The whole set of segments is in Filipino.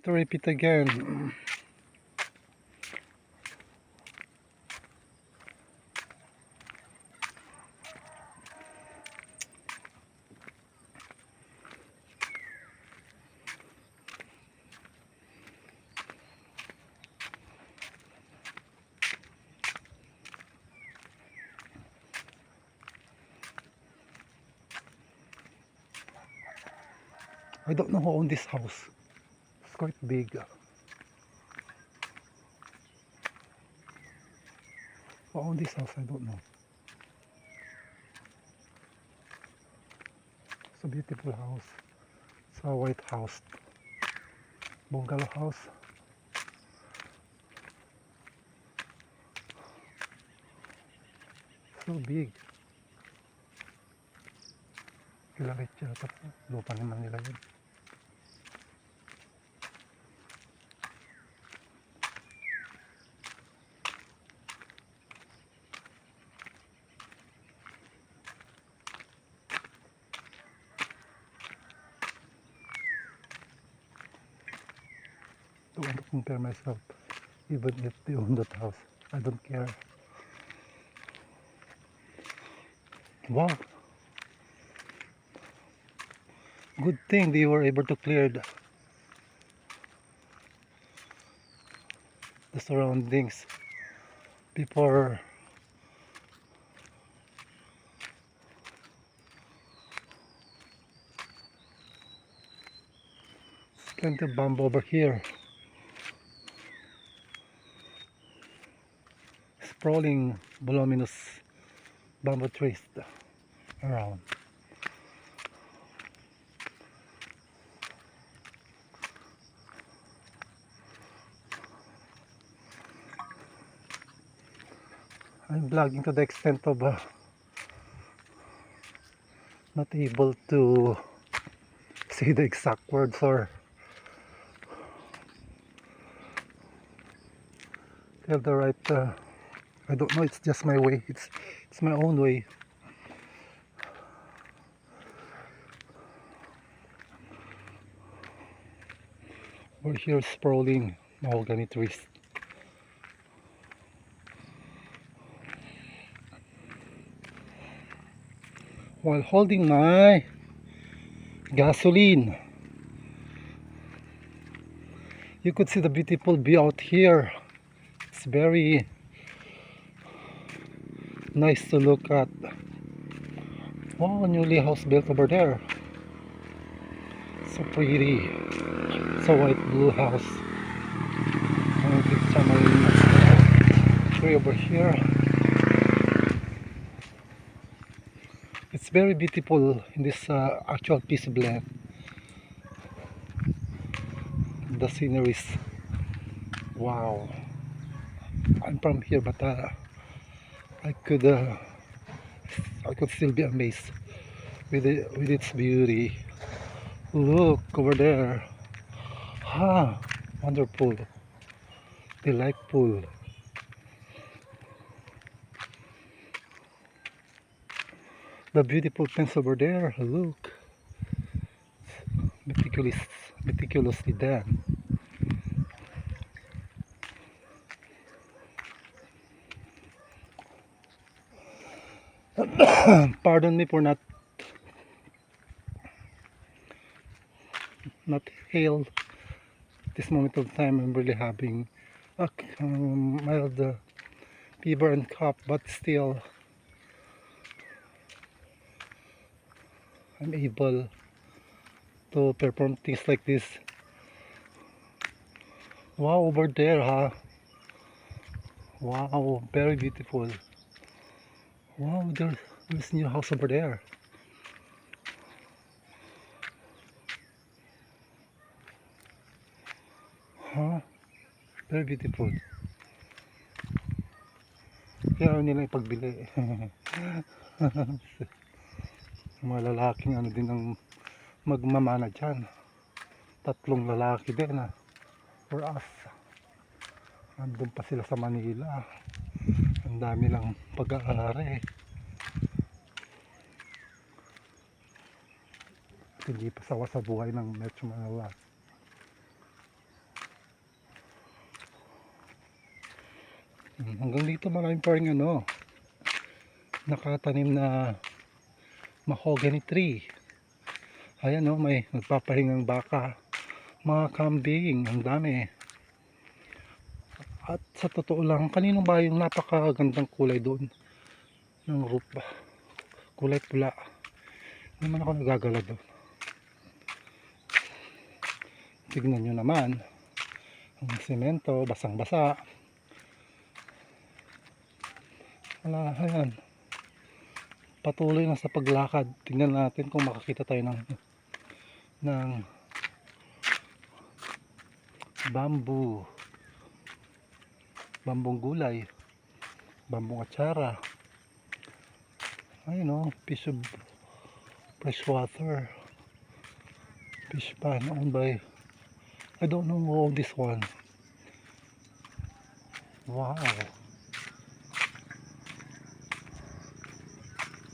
To repeat again. I don't know who owns this house. It's quite big. Who owns this house? I don't know. It's a beautiful house. It's a white house. Bungalow house. So big. Kilarit yata. Lupa naman nila yun. Don't want to compare myself. Even if they own that house. I don't care. Wow. Good thing they were able to clear the surroundings before plenty of bamboo over here. Sprawling voluminous bamboo trees around. I'm vlogging to the extent of not able to say the exact words or tell the right I don't know, it's just my way. It's my own way. We're here sprawling mahogany trees. While holding my gasoline, you could see the beautiful view out here. It's very nice to look at. Wow, newly house built over there. So pretty. It's a white blue house. And it's a tree over here. It's very beautiful in this actual piece of land. The sceneries. Wow. I'm from here, but I could still be amazed with its beauty. Look over there. Ah, wonderful, delightful. The beautiful fence over there. Look, meticulously done. Pardon me for not hail. This moment of time, I'm really having a mild fever and cough, but still, I'm able to perform things like this. Wow, over there, huh? Wow, very beautiful. Wow, there's new house over there. Huh? Very beautiful. Kaya nila ipagbili. Mga lalaking ano din ang magmamana dyan. 3 lalaki din for us. Andun pa sila sa Manila. Ang dami lang pag-aari. Hindi pa sawa sa buhay ng Metro Manila. Hanggang dito maraming pa rin ano, nakatanim na mahogany tree. Ayan o, may nagpapahingang baka, mga kambing, ang dami. At sa totoo lang, kaninong ba yung napakagandang kulay doon ng roof, kulay pula. Hindi man ako nagagala doon. Tignan nyo naman, ang semento, basang basa. Wala, ayan, patuloy na sa paglakad. Tingnan natin kung makakita tayo ng bambong gulay, bambong atsara. Ayun o, piece of fresh water, fish pan owned by, I don't know who owned this one. Wow.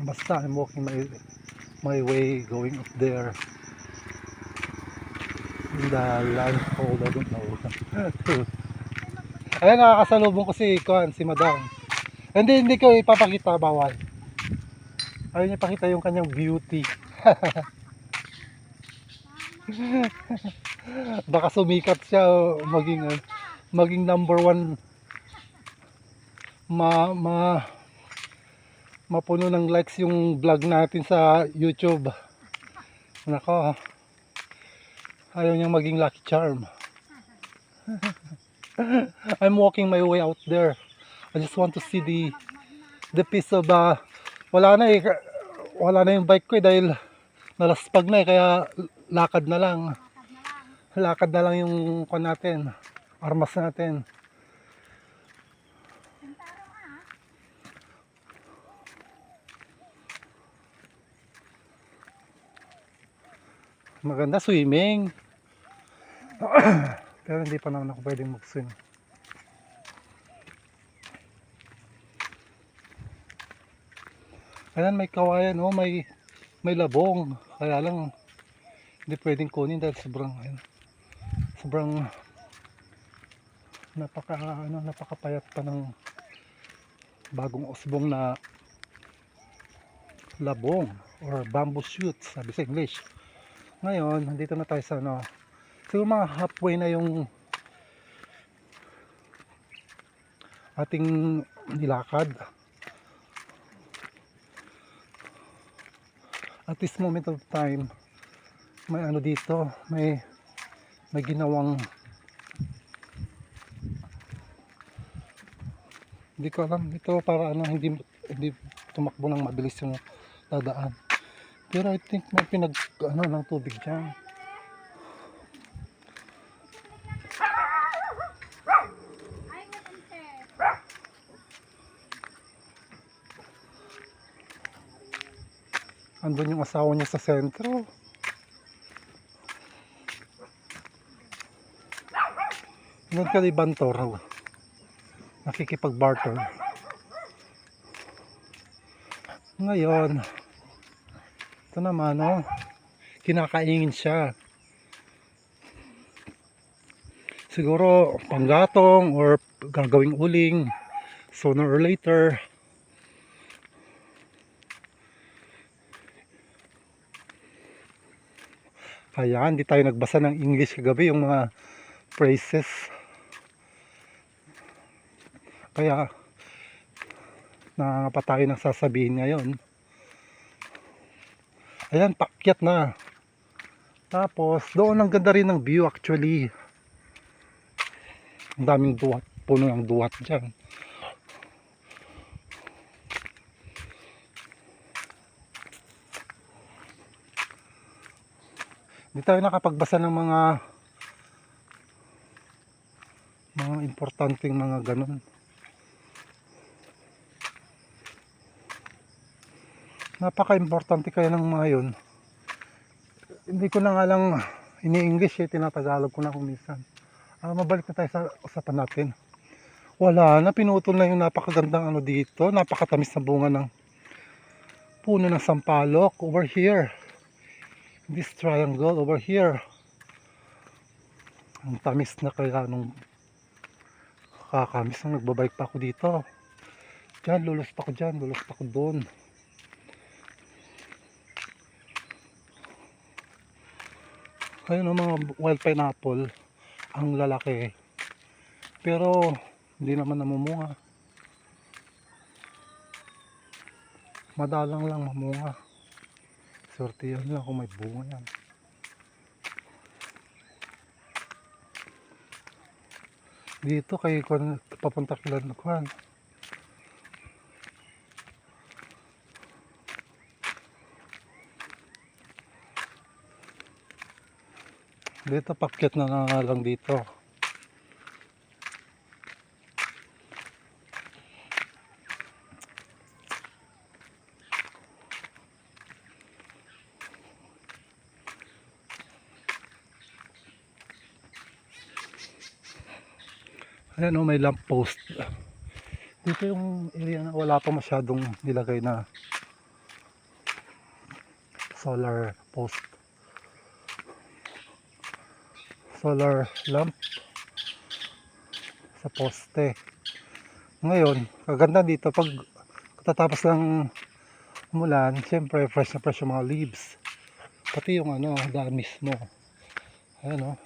Basta I'm walking my way going up there in the land hold, I don't know. Ayan, nakakasalubong ko si Madam. Hindi ko ipapakita, bawal. Ayaw niya pakita yung kanyang beauty. Baka sumikat siya o maging number one, mapuno ng likes yung vlog natin sa YouTube. Nako, ayaw niyang maging lucky charm. I'm walking my way out there. I just want to see the piece of wala na yung bike ko dahil nalaspag na kaya lakad na lang yung natin, armas natin. Maganda swimming. Pero hindi pa naman ako pwedeng mag-swim. Ayan, may kawayan, oh, may labong. Kaya lang hindi pwedeng kunin dahil sobrang napakapayat pa ng bagong usbong na labong or bamboo shoot sabi sa English. Ngayon, nandito na tayo sa siguro mga halfway na yung ating nilakad. At this moment of time, may dito, may ginawang, hindi ko alam ito para hindi tumakbo ng mabilis yung dadaan. Pero I think may ng tubig dyan. Andun yung asawa niya sa sentro. Andun ka Bantor, nakikipag-barter. Ngayon, ito naman kinakaingin siya. Siguro panggatong or gagawing uling sooner or later. Kaya hindi tayo nagbasa ng English kagabi, yung mga phrases. Kaya nangangapa tayo ng sasabihin ngayon. Ayan, paakyat na. Tapos doon ang ganda rin ng view actually. Ang daming duwat, puno ng duwat dyan. Hindi tayo nakapagbasa ng mga importanteng mga ganun. Napaka-importante kaya ng mga yun. Hindi ko na nga lang ini-English tinatagalog ko na kung minsan. Mabalik na tayo sa usapan natin. Wala na, pinutol na yung napakagandang dito. Napakatamis na bunga ng puno ng sampalok over here. This triangle over here. Ang tamis na kaya nung Nakakamiss nung nagbabike pa ako dito. Diyan, lulos pa ako dyan, lulos pa ako doon. Ayun ang mga wild pineapple, ang lalaki. Pero hindi naman namumunga. Madalang lang mamunga. Swerte yan lang kung may bunga yan. Dito kay papunta kila Kuan. Dito pakyat na nga lang dito. Ayan o, may lamp post. Dito yung area na wala pa masyadong nilagay na solar post. Solar lamp sa poste. Ngayon, kaganda dito pag tatapos lang umulan, siyempre fresh na fresh yung mga leaves. Pati yung daan mismo. Ayan o.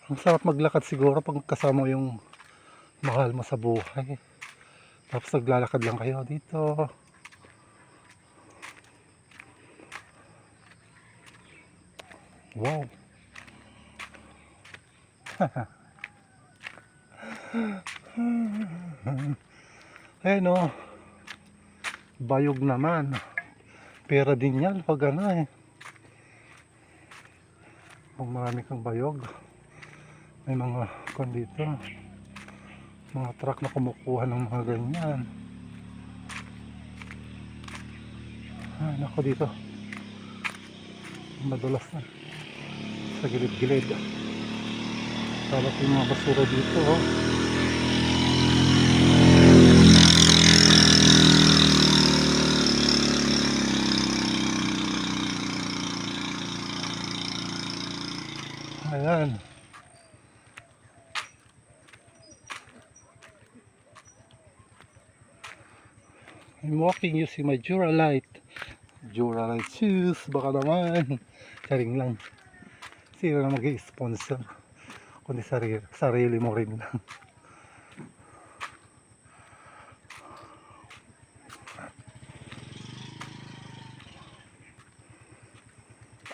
Ang sarap maglakad siguro pag kasama yung mahal mo sa buhay. Tapos naglalakad lang kayo dito. Wow. Ayun o. Bayog naman. Pera din yan pag Kung marami kang bayog. May mga dito. Mga truck na kumukuha ng mga ganyan. Nako dito. Madulas na. Sa gilid-gilid. Tapos yung mga basura dito oh. Ayan. I'm walking using my Duralite shoes. Baka naman. Saring lang. Sino na mag-i-sponsor? Kundi sarili mo rin lang.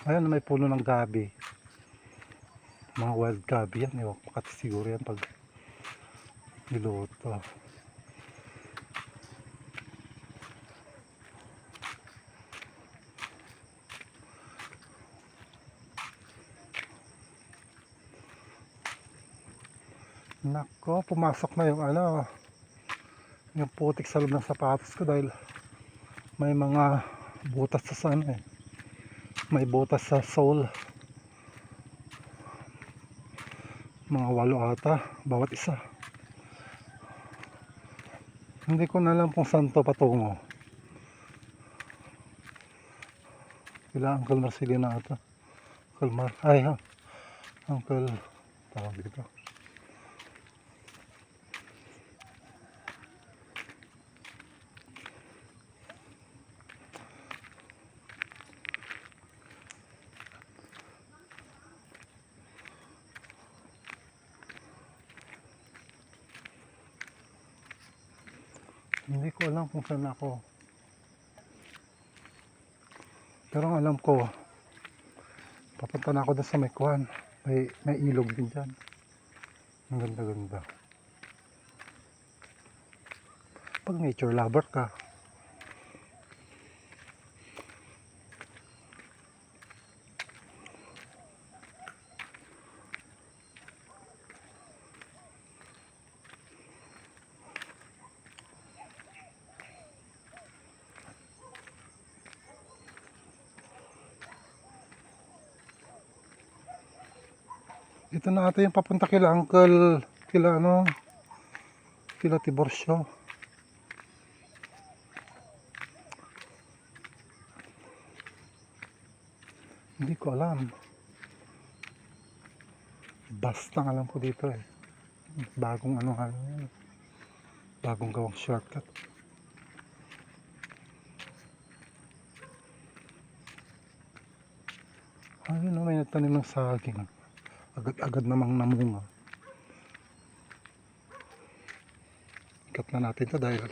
Ayan, may puno ng gabi. Mga wild gabi yan. Ewan, makati siguro yan pag niluto. Nako, pumasok na yung yung putik sa loob ng sapatos ko dahil may mga butas sa may butas sa sole. Mga 8 ata bawat isa. Hindi ko na alam kung saan to patungo. Kila Uncle Marcelino ata. Uncle tawag dito. Hindi ko alam kung saan ako. Pero ang alam ko, papunta na ako doon sa Mekwan. May ilog din dyan. Ang ganda-ganda. Pag nature lover ka, Ito na ata yung papunta kila Uncle, kila ano, kila Tiborcio. Hindi ko alam. Basta ang alam ko dito eh. Bagong ano nga lang yun. Bagong gawang shortcut. Ayun may nagtanim ng saging. Agad-agad namang namunga. Ikat na natin to dahil